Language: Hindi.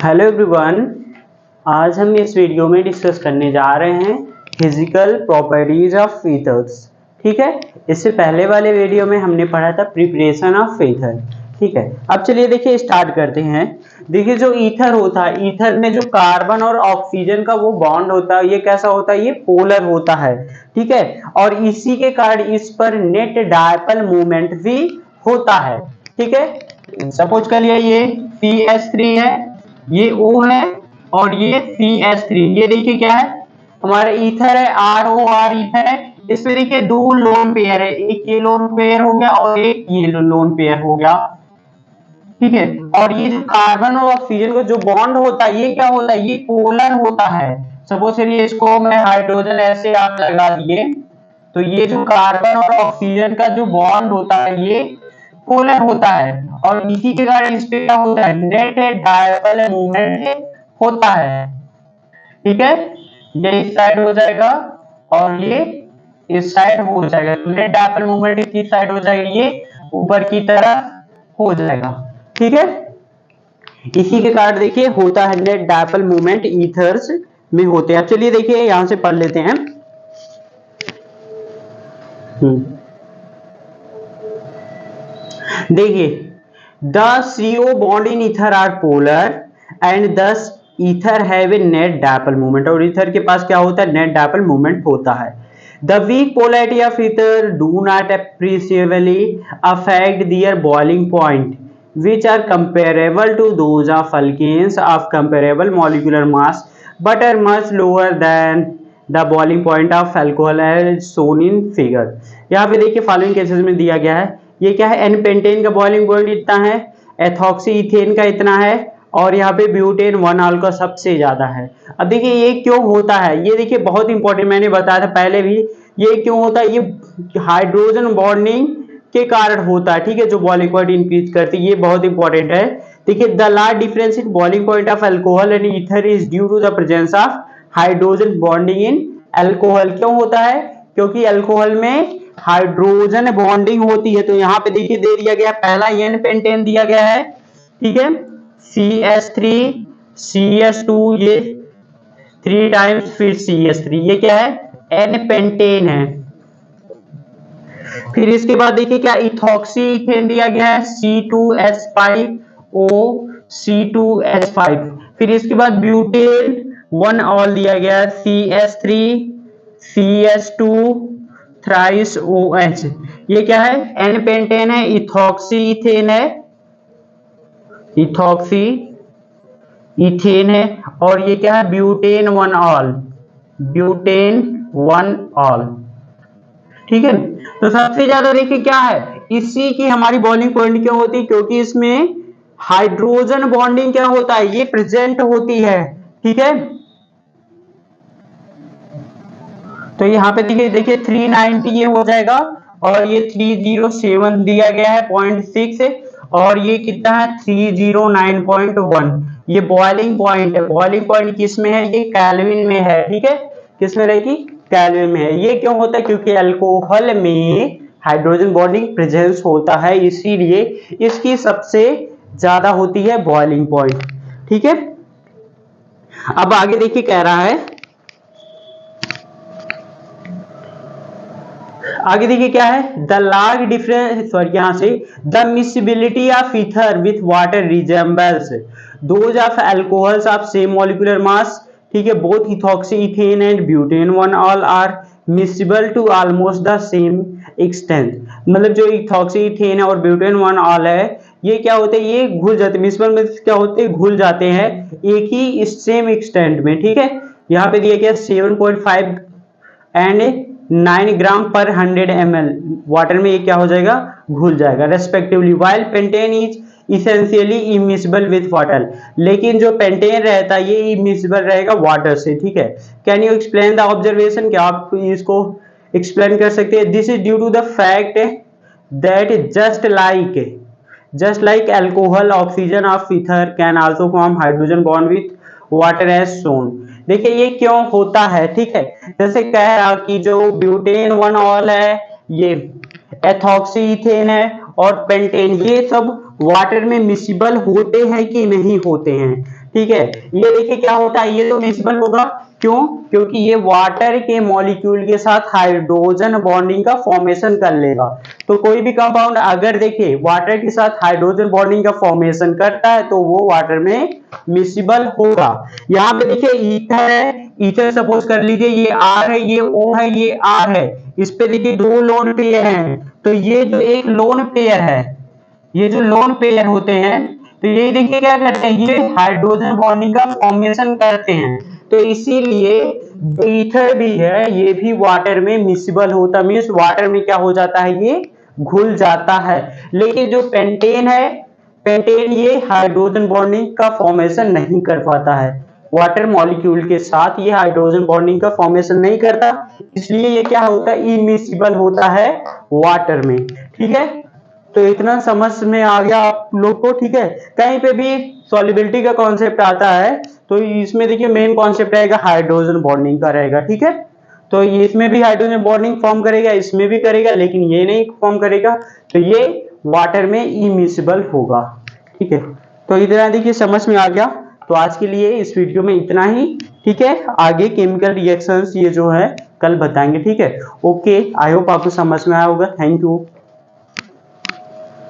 हेलो एवरीवन, आज हम इस वीडियो में डिस्कस करने जा रहे हैं फिजिकल प्रॉपर्टीज ऑफ ईथर्स। ठीक है, इससे पहले वाले वीडियो में हमने पढ़ा था प्रिपरेशन ऑफ ईथर। ठीक है, अब चलिए देखिए स्टार्ट करते हैं। देखिए जो ईथर होता है, ईथर में जो कार्बन और ऑक्सीजन का वो बॉन्ड होता है, ये कैसा होता है, ये पोलर होता है। ठीक है, और इसी के कारण इस पर नेट डायपोल मूवमेंट भी होता है। ठीक है, सपोज करिए ये CH3 है, ये O है और ये CH3। ये देखिए क्या है, हमारा ईथर है, ROR ईथर है। इसमें देखिए दो लोन पेयर है, एक ये लोन पेयर हो गया और एक ये लोन पेयर हो गया। ठीक है, और ये जो कार्बन और ऑक्सीजन का जो बॉन्ड होता है, ये क्या होता है, ये पोलर होता है। सपोज करिए इसको मैं हाइड्रोजन ऐसे आप लगा दिए, तो ये जो कार्बन और ऑक्सीजन का जो बॉन्ड होता है ये पोलर होता है, और इसी के कारण इस पे क्या होता है, नेट डायपोल मूवमेंट होता है। ठीक है, ये इस साइड हो जाएगा और ये इस साइड हो जाएगा, तो नेट डायपोल मूवमेंट किस साइड हो जाएगा, ये ऊपर की तरफ हो जाएगा। ठीक है, इसी के कारण देखिए होता है नेट डायपोल मूवमेंट ईथर्स में होते हैं। चलिए देखिए यहां से पढ़ लेते हैं। देखिए the CO bond in ether are polar and this ether have a net dipole movement, और ईथर के पास क्या होता है, नेट डायपोल मूवमेंट होता है। The weak polarity of ether do not appreciably affect their boiling point which are comparable to those of alkanes of comparable molecular mass but are much lower than the boiling point of alcohol as shown in figure। यहाँ पे देखिए फॉलोइंग केसेस में दिया गया है, ये क्या है, एन पेंटेन का बॉइलिंग पॉइंट इतना है, एथॉक्सी इथेन का इतना है, और यहाँ पे ब्यूटेन 1 का सबसे ज्यादा है। अब देखिए ये क्यों होता है, ये देखिए बहुत इंपॉर्टेंट, मैंने बताया था पहले भी, ये क्यों होता है, ये हाइड्रोजन बॉन्डिंग के कारण होता है। ठीक है, जो बॉइलिंग पॉइंट इंक्रीज करती है, ये बहुत इंपॉर्टेंट है। देखिए the large difference in boiling point of alcohol and ether is due to the presence of hydrogen bonding in alcohol. क्यों होता है, क्योंकि अल्कोहल में हाइड्रोजन बॉन्डिंग होती है। तो यहाँ पे देखिए दे दिया गया, पहला एन पेंटेन दिया गया है। ठीक है, CH3 CH2, ये 3 टाइम्स फिर CH3, ये क्या है, एन पेंटेन है। फिर इसके बाद देखिए क्या, इथॉक्सी इथेन दिया गया है, C2H5O C2H5। फिर इसके बाद ब्यूटेन 1 दिया गया है, CH3 CH2 थ्राइस OH। ये क्या है, एन पेंटेन है, इथॉक्सी इथेन है, इथॉक्सी इथेन है, और ये क्या है, ब्यूटेन 1 ब्यूटेन 1। ठीक है, तो सबसे ज्यादा देखिए क्या है, इसी की हमारी बॉइलिंग पॉइंट क्यों होती है, क्योंकि इसमें हाइड्रोजन बॉन्डिंग क्या होता है, ये प्रेजेंट होती है। ठीक है, तो यहाँ पे देखिए 390 ये हो जाएगा, और ये 307 दिया गया है 0.6, और ये कितना है 309.1। ये बॉइलिंग पॉइंट है, बॉइलिंग पॉइंट किस में है, ये केल्विन में है। ठीक है, किस में रहेगी, केल्विन में है। ये क्यों होता है, क्योंकि अल्कोहल में हाइड्रोजन बॉन्डिंग प्रेजेंस होता है, इसीलिए इसकी सबसे ज्यादा होती है बॉइलिंग पॉइंट। ठीक है, अब आगे देखिए कह रहा है, आगे देखिए क्या है, द लार्ज डिफरेंस, सॉरी यहाँ से, the miscibility of ether with water resembles those of alcohols of same molecular mass. ठीक है, both ethoxy ethane and butane 1 are miscible to almost the same extent. मतलब जो इथॉक्सी इथेन है और ब्यूटेन 1 है, ये क्या होते हैं, ये घुल जाते हैं, मिसिबल में क्या होते हैं, घुल जाते हैं एक ही सेम एक्सटेंट में। ठीक है, यहाँ पे दिया गया 7.5 एंड 9 ग्राम पर 100 ml वाटर में, ये क्या हो जाएगा, घुल जाएगा respectively. While pentane is essentially immiscible with water, लेकिन जो पेंटेन रहता है ये इमिसिबल रहेगा वाटर से। ठीक है, can you explain the observation, क्या आप इसको एक्सप्लेन कर सकते हैं। This is due to the fact that just like alcohol oxygen of ether can also form hydrogen bond with water as shown। देखिए ये क्यों होता है। ठीक है, जैसे कह रहा कि जो ब्यूटेन 1 है, ये एथॉक्सी इथेन है और पेंटेन, ये सब वाटर में मिसिबल होते हैं कि नहीं होते हैं। ठीक है। ये देखिए क्या होता है, ये तो मिसिबल होगा, क्यों? क्योंकि ये वाटर के मॉलिक्यूल के साथ हाइड्रोजन बॉन्डिंग का फॉर्मेशन कर लेगा। तो कोई भी कंपाउंड अगर देखिए वाटर के साथ हाइड्रोजन बॉन्डिंग का फॉर्मेशन करता है तो वो वाटर में मिसिबल होगा। यहाँ पे देखिए ईथर है, ईथर सपोज कर लीजिए ये आर है, ये ओ है, ये आर है, इस पे देखिए दो लोन पेयर हैं, तो ये जो एक लोन पेयर है, ये जो लोन पेयर होते हैं, तो ये देखिए क्या करते हैं, ये हाइड्रोजन बॉन्डिंग का फॉर्मेशन करते हैं। तो इसीलिए जो ईथर भी है ये भी वाटर में मिसिबल होता, मीन्स वाटर में क्या हो जाता है, ये घुल जाता है। लेकिन जो पेंटेन है, पेंटेन ये हाइड्रोजन बॉन्डिंग का फॉर्मेशन नहीं कर पाता है, वाटर मॉलिक्यूल के साथ ये हाइड्रोजन बॉन्डिंग का फॉर्मेशन नहीं करता, इसलिए ये क्या होता है, इमिसिबल होता है वाटर में। ठीक है, तो इतना समझ में आ गया आप लोग को। ठीक है, कहीं पे भी सॉल्युबिलिटी का कॉन्सेप्ट आता है तो इसमें देखिए मेन कॉन्सेप्ट रहेगा हाइड्रोजन बॉन्डिंग का रहेगा। ठीक है, तो इसमें भी हाइड्रोजन बॉन्डिंग फॉर्म करेगा, इसमें भी करेगा, लेकिन ये नहीं फॉर्म करेगा, तो ये वाटर में इमिसिबल होगा। ठीक है, तो इतना देखिए समझ में आ गया। तो आज के लिए इस वीडियो में इतना ही। ठीक है, आगे केमिकल रिएक्शंस ये जो है कल बताएंगे। ठीक है, ओके, आई होप आपको समझ में आया होगा। Thank you.